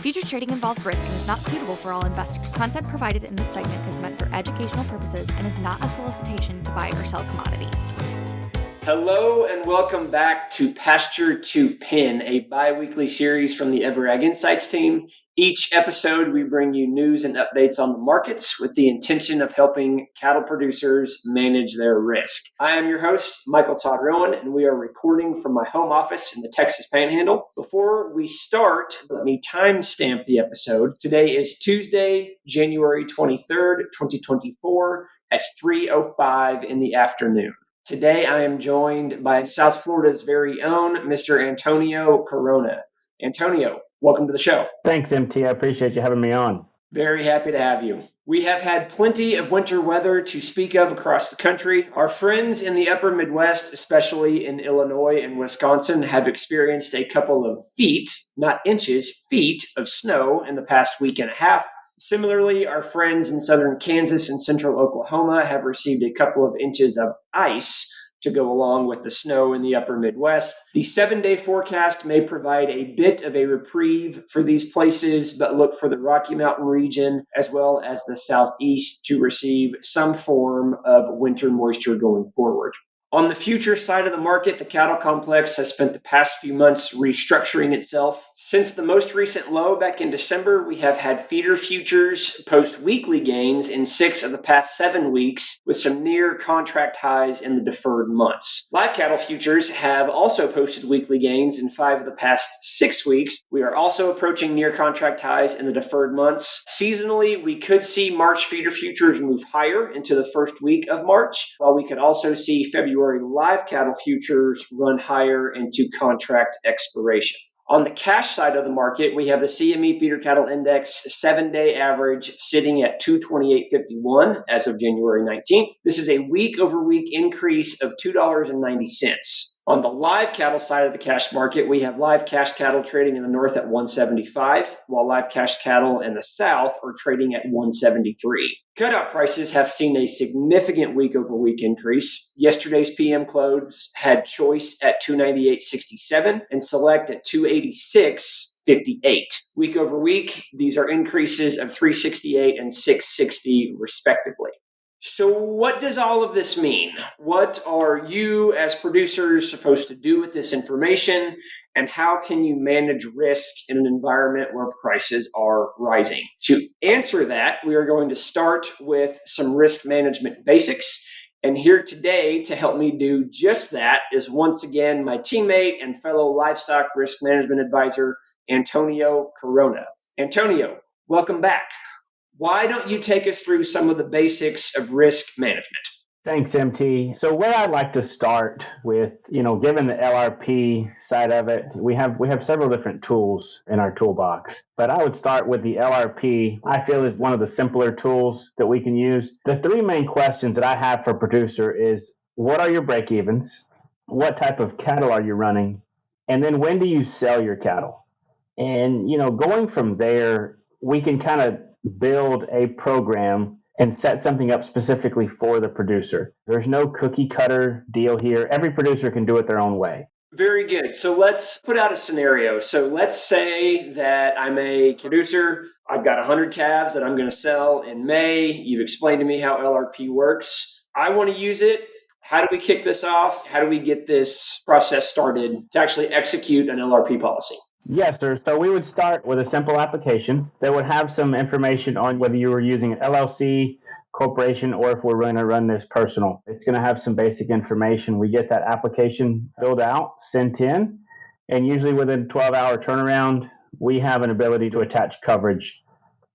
Futures trading involves risk and is not suitable for all investors. Content provided in this segment is meant for educational purposes and is not a solicitation to buy or sell commodities. Hello and welcome back to Pasture to Pin, a bi-weekly series from the EverAg Insights team. Each episode, we bring you news and updates on the markets with the intention of helping cattle producers manage their risk. I am your host, Michael Todd Rowen, and we are recording from my home office in the Texas Panhandle. Before we start, let me timestamp the episode. Today is Tuesday, January 23rd, 2024 at 3:05 in the afternoon. Today, I am joined by South Florida's very own Mr. Antonio Corona. Antonio, welcome to the show. Thanks, MT. I appreciate you having me on. Very happy to have you. We have had plenty of winter weather to speak of across the country. Our friends in the upper Midwest, especially in Illinois and Wisconsin, have experienced a couple of feet, not inches, feet of snow in the past week and a half. Similarly, our friends in southern Kansas and central Oklahoma have received a couple of inches of ice to go along with the snow in the upper Midwest. The 7-day forecast may provide a bit of a reprieve for these places, but look for the Rocky Mountain region as well as the Southeast to receive some form of winter moisture going forward. On the future side of the market, the cattle complex has spent the past few months restructuring itself. Since the most recent low back in December, we have had feeder futures post weekly gains in 6 of the past 7 weeks, with some near contract highs in the deferred months. Live cattle futures have also posted weekly gains in 5 of the past 6 weeks. We are also approaching near contract highs in the deferred months. Seasonally, we could see March feeder futures move higher into the first week of March, while we could also see February live cattle futures run higher into contract expiration. On the cash side of the market, we have the CME Feeder Cattle Index 7-day average sitting at 228.51 as of January 19th. This is a week-over-week increase of $2.90. On the live cattle side of the cash market, we have live cash cattle trading in the north at 175, while live cash cattle in the south are trading at 173. Cutout prices have seen a significant week-over-week increase. Yesterday's PM close had choice at 298.67 and select at 286.58. Week over week, these are increases of 368 and 660 respectively. So what does all of this mean? What are you as producers supposed to do with this information? And how can you manage risk in an environment where prices are rising? To answer that, we are going to start with some risk management basics. And here today to help me do just that is once again my teammate and fellow livestock risk management advisor, Antonio Corona. Antonio, welcome back. Why don't you take us through some of the basics of risk management? Thanks, MT. So where I'd like to start with, given the LRP side of it, we have several different tools in our toolbox. But I would start with the LRP. I feel is one of the simpler tools that we can use. The 3 main questions that I have for a producer is, what are your break-evens? What type of cattle are you running? And then when do you sell your cattle? And, going from there, we can kind of build a program and set something up specifically for the producer. There's no cookie cutter deal here. Every producer can do it their own way. Very good. So let's put out a scenario. So let's say that I'm a producer. I've got 100 calves that I'm going to sell in May. You've explained to me how LRP works. I want to use it. How do we kick this off? How do we get this process started to actually execute an LRP policy? Yes, sir. So we would start with a simple application that would have some information on whether you were using an LLC, corporation, or if we're going to run this personal. It's going to have some basic information. We get that application filled out, sent in, and usually within a 12-hour turnaround, we have an ability to attach coverage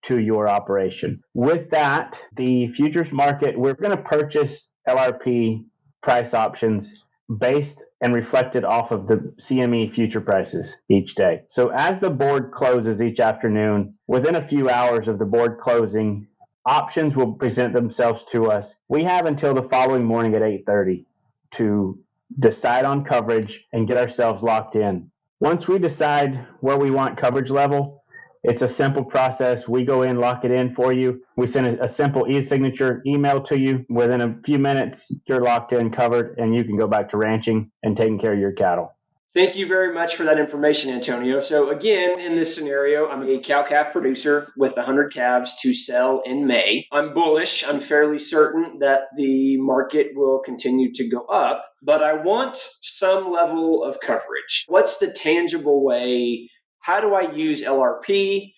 to your operation. With that, the futures market, we're going to purchase LRP price options based and reflected off of the CME future prices each day. So as the board closes each afternoon, within a few hours of the board closing, options will present themselves to us. We have until the following morning at 8:30 to decide on coverage and get ourselves locked in. Once we decide where we want coverage level, it's a simple process. We go in, lock it in for you. We send a simple e-signature email to you. Within a few minutes, you're locked in, covered, and you can go back to ranching and taking care of your cattle. Thank you very much for that information, Antonio. So again, in this scenario, I'm a cow-calf producer with 100 calves to sell in May. I'm bullish. I'm fairly certain that the market will continue to go up, but I want some level of coverage. What's the tangible way? How do I use LRP?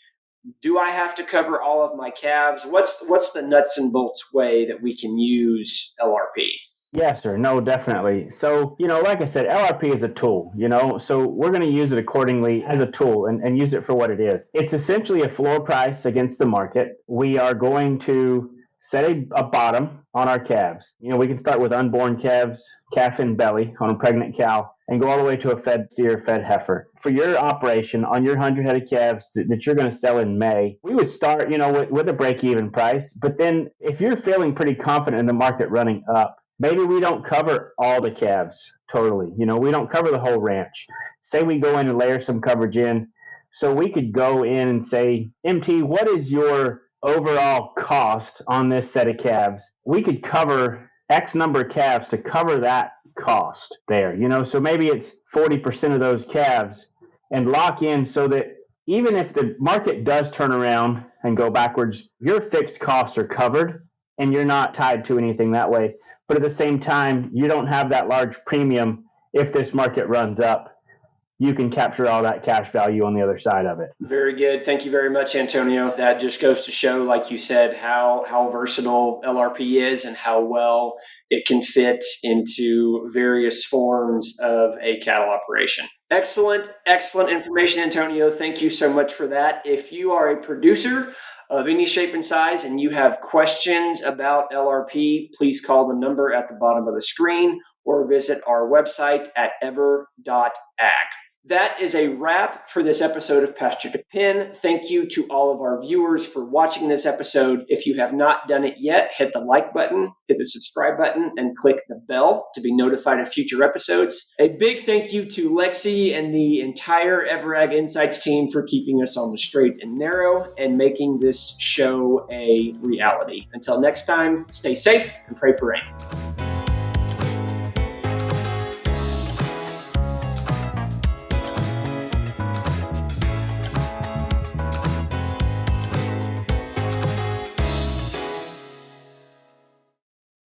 Do I have to cover all of my calves? What's the nuts and bolts way that we can use LRP? Yes, sir. No, definitely. So, like I said, LRP is a tool, so we're going to use it accordingly as a tool and use it for what it is. It's essentially a floor price against the market. We are going to set a bottom on our calves. We can start with unborn calves, calf in belly on a pregnant cow, and go all the way to a fed steer, fed heifer. For your operation on your 100 head of calves that you're going to sell in May, we would start, with a break-even price. But then if you're feeling pretty confident in the market running up, maybe we don't cover all the calves totally. We don't cover the whole ranch. Say we go in and layer some coverage in. So we could go in and say, MT, what is your overall cost on this set of calves? We could cover X number of calves to cover that cost there. So maybe it's 40% of those calves and lock in so that even if the market does turn around and go backwards, your fixed costs are covered and you're not tied to anything that way. But at the same time, you don't have that large premium. If this market runs up, you can capture all that cash value on the other side of it. Very good. Thank you very much, Antonio. That just goes to show, like you said, how versatile LRP is and how well it can fit into various forms of a cattle operation. Excellent information, Antonio. Thank you so much for that. If you are a producer of any shape and size and you have questions about LRP, please call the number at the bottom of the screen or visit our website at ever.ag. That is a wrap for this episode of Pasture to Pen. Thank you to all of our viewers for watching this episode. If you have not done it yet, hit the like button, hit the subscribe button, and click the bell to be notified of future episodes. A big thank you to Lexi and the entire EverAg Insights team for keeping us on the straight and narrow and making this show a reality. Until next time, stay safe and pray for rain.